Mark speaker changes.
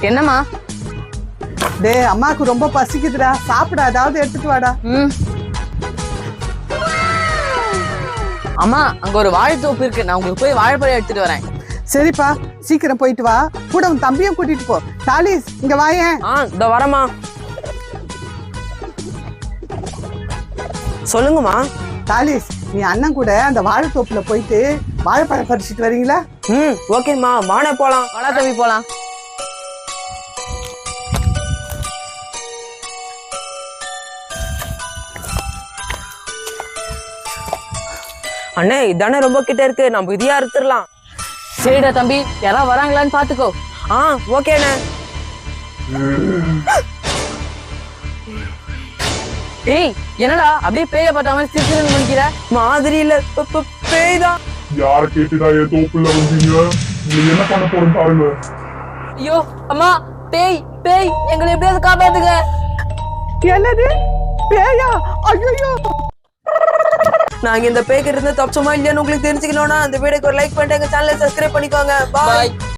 Speaker 1: என்னம்மா?
Speaker 2: டேய் அம்மாக்கு ரொம்ப பசிக்குதுடா, சாப்பிட ஏதாவது எடுத்துட்டு வாடா.
Speaker 1: அம்மா அங்க ஒரு வாழைத்தோப்பு இருக்கு, நான் உங்களுக்கு போய் வாழைப்பழம் எடுத்துட்டு வரேன்.
Speaker 2: சரிப்பா, சீக்கிரம் போயிட்டு வா. கூட உன் தம்பியும் கூட்டிட்டு போ. தாலிஸ் இங்க வாயேன்.
Speaker 3: இதோ வரமா. சொல்லுங்கம்மா.
Speaker 2: தாலிஸ், நீ அண்ணன் கூட அந்த வாழைத்தோப்புல போயிட்டு வாழைப்பழம் பறிச்சுட்டு வரீங்களா?
Speaker 3: ஓகேம்மா, வாணே போலாம்.
Speaker 1: வாடா தம்பி போலாம்.
Speaker 3: அண்ணே இதானே ரொம்ப கிட்ட இருக்கு, நம்ம இதையா அறுத்துடலாம்.
Speaker 1: சரிடா தம்பி, யாராவது வராங்களான்னு பாத்துக்கோ.
Speaker 3: ஓகேண்ணே.
Speaker 1: ஏய் என்னடா அப்படியே பேய பார்த்த மாதிரி சிரிச்சுன்னு நினைக்கிற?
Speaker 3: மாதிரி இல்ல, பேய் தான்.
Speaker 4: யார கேட்டுடா என் தோப்புல வந்தீங்க? நீங்க என்ன பண்ண போறோம் பாருங்க.
Speaker 1: ஐயோ அம்மா, பேய் பேய், எங்களை எப்படியாவது காப்பாத்துங்க.
Speaker 2: என்னது பேயா? ஐயோ,
Speaker 3: நாங்க இந்த பேய்கிட்ட இருந்து தப்பிச்சோமா இல்லையான்னு உங்களுக்கு தெரிஞ்சுக்கணும்னா அந்த வீடியோக்கு ஒரு லைக் பண்ணிட்டு எங்க சேனலை சப்ஸ்கிரைப் பண்ணிக்கோங்க. பாய்.